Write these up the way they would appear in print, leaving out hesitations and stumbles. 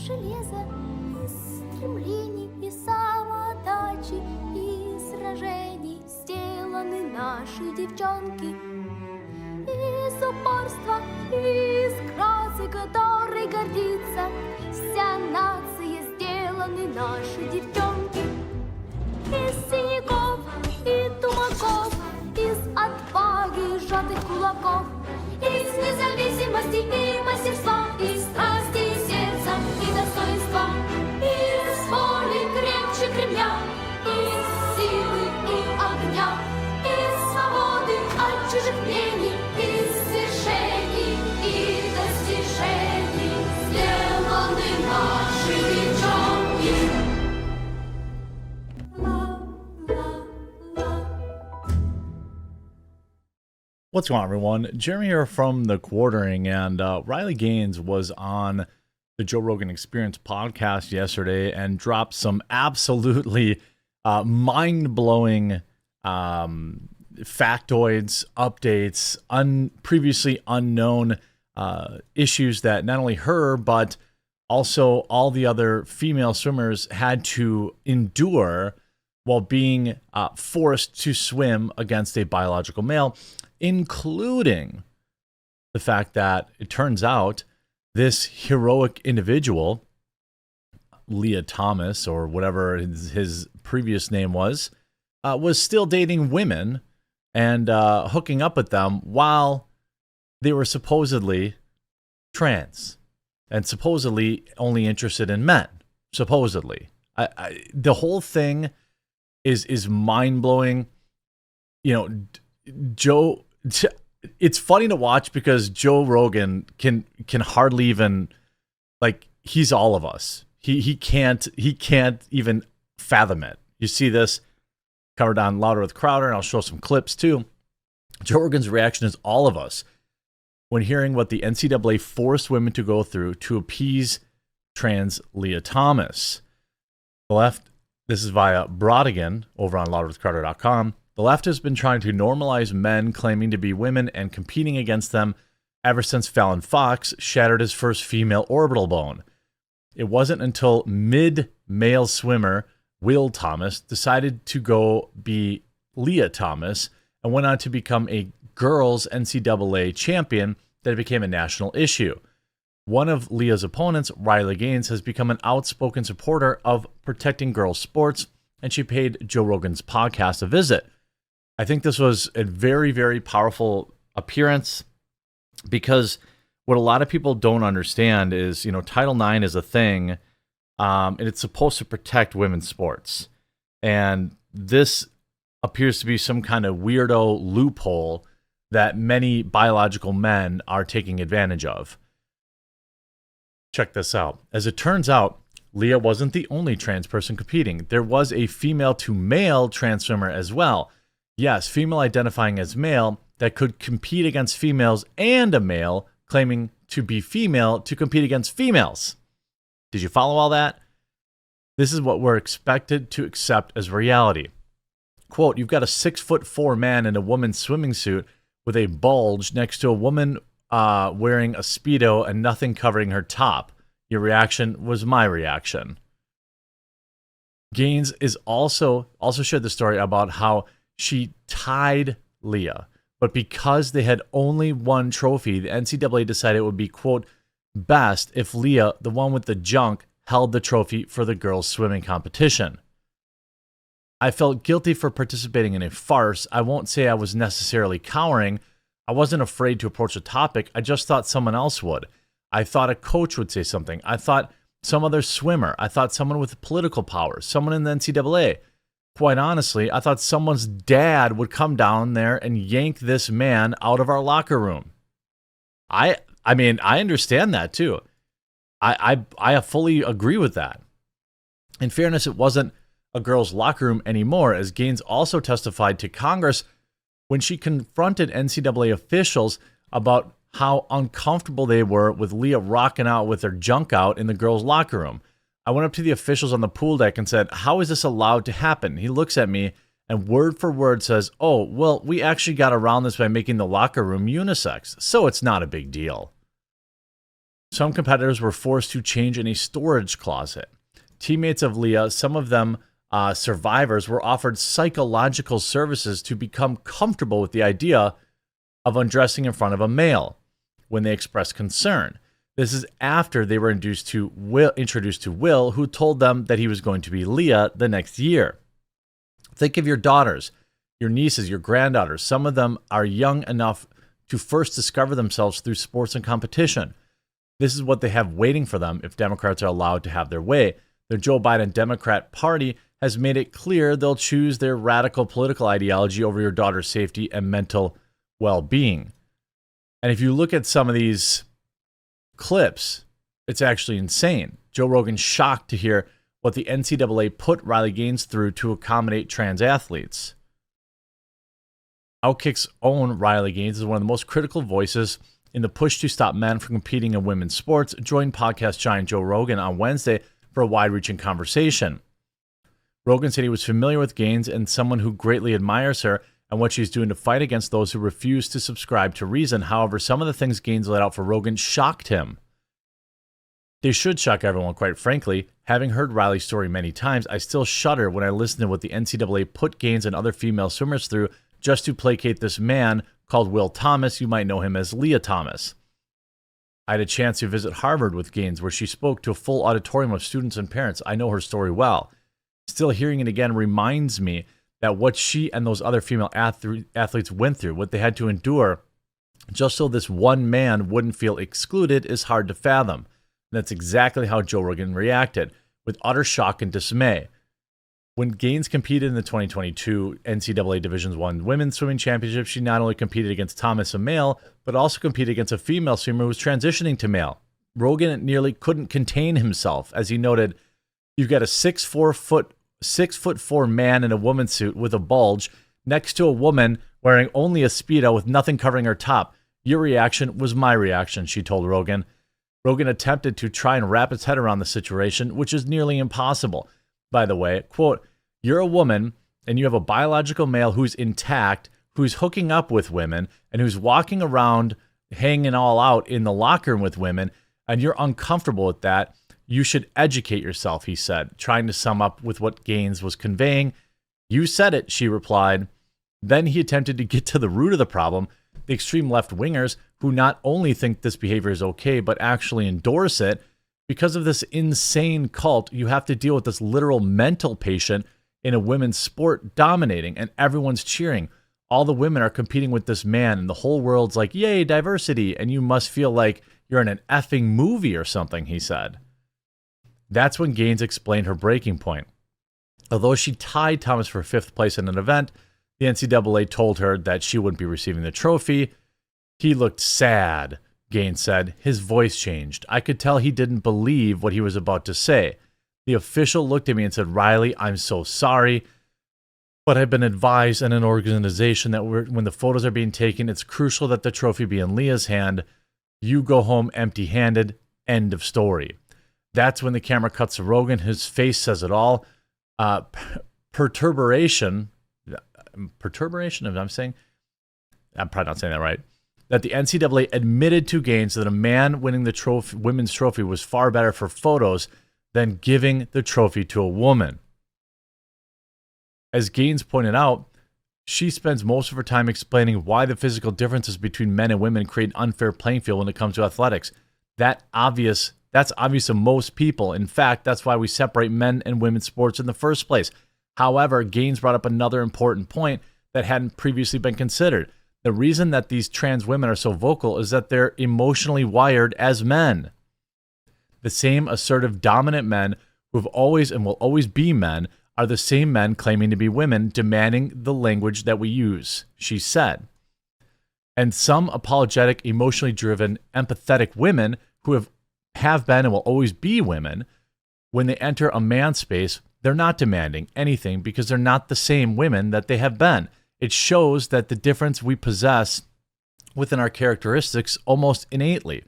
железа, из стремлений и самоотдачи, из сражений сделаны наши девчонки. Из упорства, из красы, которой гордится вся нация, сделаны наши девчонки. Из синяков и тумаков, из отваги сжатых кулаков, из независимости и мастерства, из страсти и сердца и достоинства, из воли крепче Кремля, из силы и огня, из свободы от чужих мнений, из свершений и достижений сделаны наши девчонки. What's going on, everyone? Jeremy here from The Quartering, and Riley Gaines was on the Joe Rogan Experience podcast yesterday and dropped some absolutely mind-blowing factoids, updates, previously unknown issues that not only her, but also all the other female swimmers had to endure while being forced to swim against a biological male, including the fact that it turns out this heroic individual, Leah Thomas, or whatever his previous name was still dating women and hooking up with them while they were supposedly trans and supposedly only interested in men. Supposedly. The whole thing is mind-blowing. You know, Joe, it's funny to watch because Joe Rogan can hardly even, like, he's all of us. He can't even fathom it. You see this covered on Louder with Crowder, and I'll show some clips too. Joe Rogan's reaction is all of us when hearing what the NCAA forced women to go through to appease trans Leah Thomas. The left, this is via Brodigan over on louderwithcrowder.com. The left has been trying to normalize men claiming to be women and competing against them ever since Fallon Fox shattered his first female orbital bone. It wasn't until mid-male swimmer Will Thomas decided to go be Leah Thomas and went on to become a girls NCAA champion that it became a national issue. One of Leah's opponents, Riley Gaines, has become an outspoken supporter of protecting girls' sports, and she paid Joe Rogan's podcast a visit. I think this was a very, very powerful appearance because what a lot of people don't understand is, you know, Title IX is a thing, and it's supposed to protect women's sports. And this appears to be some kind of weirdo loophole that many biological men are taking advantage of. Check this out. As it turns out, Leah wasn't the only trans person competing. There was a female to male trans swimmer as well. Yes, female identifying as male that could compete against females, and a male claiming to be female to compete against females. Did you follow all that? This is what we're expected to accept as reality. Quote, you've got a 6'4" man in a woman's swimming suit with a bulge next to a woman wearing a Speedo and nothing covering her top. Your reaction was my reaction. Gaines is also shared the story about how she tied Leah, but because they had only one trophy, the NCAA decided it would be, quote, best if Leah, the one with the junk, held the trophy for the girls' swimming competition. I felt guilty for participating in a farce. I won't say I was necessarily cowering. I wasn't afraid to approach the topic. I just thought someone else would. I thought a coach would say something. I thought some other swimmer. I thought someone with political power, someone in the NCAA. Quite honestly, I thought someone's dad would come down there and yank this man out of our locker room. I mean, I understand that too. I fully agree with that. In fairness, it wasn't a girl's locker room anymore, as Gaines also testified to Congress when she confronted NCAA officials about how uncomfortable they were with Leah rocking out with her junk out in the girls' locker room. I went up to the officials on the pool deck and said, how is this allowed to happen? He looks at me and word for word says, oh, well, we actually got around this by making the locker room unisex, so it's not a big deal. Some competitors were forced to change in a storage closet. Teammates of Leah, some of them survivors, were offered psychological services to become comfortable with the idea of undressing in front of a male when they expressed concern. This is after they were introduced to Will, who told them that he was going to be Leah the next year. Think of your daughters, your nieces, your granddaughters. Some of them are young enough to first discover themselves through sports and competition. This is what they have waiting for them if Democrats are allowed to have their way. The Joe Biden Democrat Party has made it clear they'll choose their radical political ideology over your daughter's safety and mental well-being. And if you look at some of these clips, it's actually insane. Joe Rogan shocked to hear what the NCAA put Riley Gaines through to accommodate trans athletes. Outkick's own Riley Gaines is one of the most critical voices in the push to stop men from competing in women's sports. Joined podcast giant Joe Rogan on Wednesday for a wide-reaching conversation. Rogan said he was familiar with Gaines and someone who greatly admires her and what she's doing to fight against those who refuse to subscribe to reason. However, some of the things Gaines laid out for Rogan shocked him. They should shock everyone, quite frankly. Having heard Riley's story many times, I still shudder when I listen to what the NCAA put Gaines and other female swimmers through just to placate this man called Will Thomas. You might know him as Leah Thomas. I had a chance to visit Harvard with Gaines, where she spoke to a full auditorium of students and parents. I know her story well. Still hearing it again reminds me that what she and those other female athletes went through, what they had to endure, just so this one man wouldn't feel excluded, is hard to fathom. And that's exactly how Joe Rogan reacted, with utter shock and dismay. When Gaines competed in the 2022 NCAA Division I Women's Swimming Championship, she not only competed against Thomas, a male, but also competed against a female swimmer who was transitioning to male. Rogan nearly couldn't contain himself, as he noted, "You've got a 6'4" man in a woman's suit with a bulge next to a woman wearing only a Speedo with nothing covering her top. Your reaction was my reaction," she told Rogan. Rogan attempted to try and wrap his head around the situation, which is nearly impossible. By the way, quote, "You're a woman and you have a biological male who's intact, who's hooking up with women and who's walking around hanging all out in the locker room with women, and you're uncomfortable with that. You should educate yourself," he said, trying to sum up with what Gaines was conveying. "You said it," she replied. Then he attempted to get to the root of the problem. The extreme left-wingers, who not only think this behavior is okay, but actually endorse it. Because of this insane cult, you have to deal with this literal mental patient in a women's sport dominating, and everyone's cheering. All the women are competing with this man, and the whole world's like, "Yay, diversity," and you must feel like you're in an effing movie or something, he said. That's when Gaines explained her breaking point. Although she tied Thomas for 5th place in an event, the NCAA told her that she wouldn't be receiving the trophy. "He looked sad," Gaines said. "His voice changed. I could tell he didn't believe what he was about to say. The official looked at me and said, 'Riley, I'm so sorry, but I've been advised in an organization that when the photos are being taken, it's crucial that the trophy be in Leah's hand. You go home empty-handed. End of story.'" That's when the camera cuts to Rogan. His face says it all. Perturbation, if I'm saying, I'm probably not saying that right, that the NCAA admitted to Gaines that a man winning the women's trophy was far better for photos than giving the trophy to a woman. As Gaines pointed out, she spends most of her time explaining why the physical differences between men and women create an unfair playing field when it comes to athletics. That's obvious to most people. In fact, that's why we separate men and women's sports in the first place. However, Gaines brought up another important point that hadn't previously been considered. The reason that these trans women are so vocal is that they're emotionally wired as men. The same assertive, dominant men who have always and will always be men are the same men claiming to be women, demanding the language that we use, she said. And some apologetic, emotionally driven, empathetic women who have been and will always be women, when they enter a man's space, they're not demanding anything because they're not the same women that they have been. It shows that the difference we possess within our characteristics almost innately.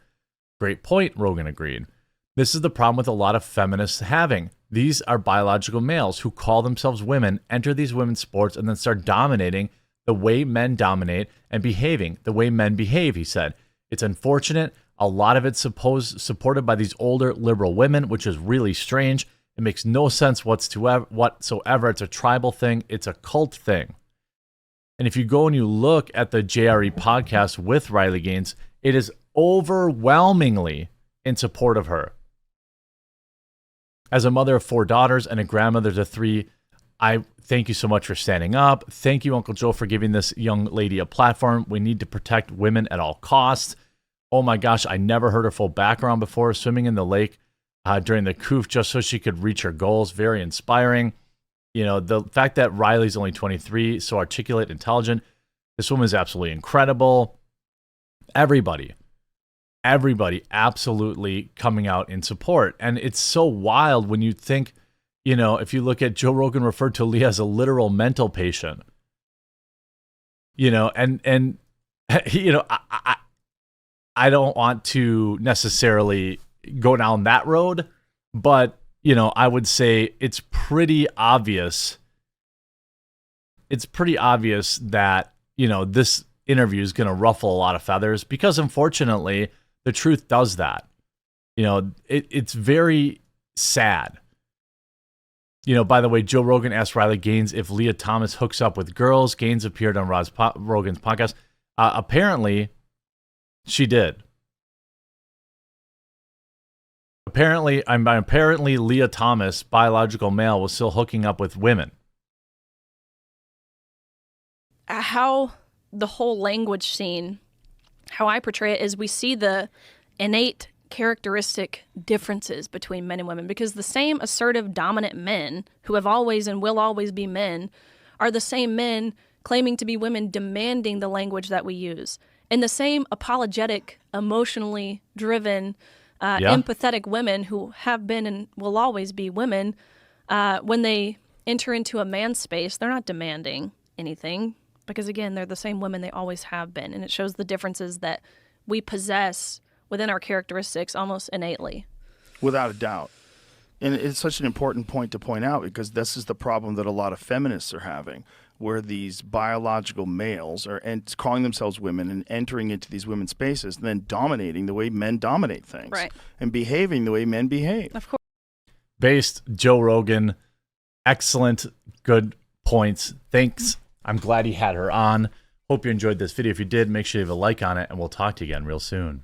Great point, Rogan agreed. This is the problem with a lot of feminists having. These are biological males who call themselves women, enter these women's sports, and then start dominating the way men dominate and behaving the way men behave, he said. It's unfortunate. A lot of it's supported by these older liberal women, which is really strange. It makes no sense whatsoever. It's a tribal thing. It's a cult thing. And if you go and you look at the JRE podcast with Riley Gaines, it is overwhelmingly in support of her. As a mother of 4 daughters and a grandmother to 3, I thank you so much for standing up. Thank you, Uncle Joe, for giving this young lady a platform. We need to protect women at all costs. Oh my gosh, I never heard her full background before. Swimming in the lake during the COOF just so she could reach her goals. Very inspiring. You know, the fact that Riley's only 23, so articulate, intelligent. This woman is absolutely incredible. Everybody absolutely coming out in support. And it's so wild when you think, you know, if you look at Joe Rogan referred to Leah as a literal mental patient, you know, and you know, I don't want to necessarily go down that road, but, you know, I would say it's pretty obvious. It's pretty obvious that, you know, this interview is going to ruffle a lot of feathers because, unfortunately, the truth does that. You know, it's very sad. You know, by the way, Joe Rogan asked Riley Gaines if Leah Thomas hooks up with girls. Gaines appeared on Rogan's podcast. Apparently, she did. Apparently, Leah Thomas, biological male, was still hooking up with women. How the whole language scene, how I portray it, is we see the innate characteristic differences between men and women, because the same assertive, dominant men who have always and will always be men are the same men claiming to be women, demanding the language that we use. And the same apologetic, emotionally driven, empathetic women who have been and will always be women, when they enter into a man's space, they're not demanding anything, because again, they're the same women they always have been. And it shows the differences that we possess within our characteristics almost innately. Without a doubt. And it's such an important point to point out, because this is the problem that a lot of feminists are having, where these biological males are calling themselves women and entering into these women's spaces and then dominating the way men dominate things. Right. And behaving the way men behave. Of course. Based Joe Rogan, excellent, good points. Thanks. I'm glad he had her on. Hope you enjoyed this video. If you did, make sure you leave a like on it, and we'll talk to you again real soon.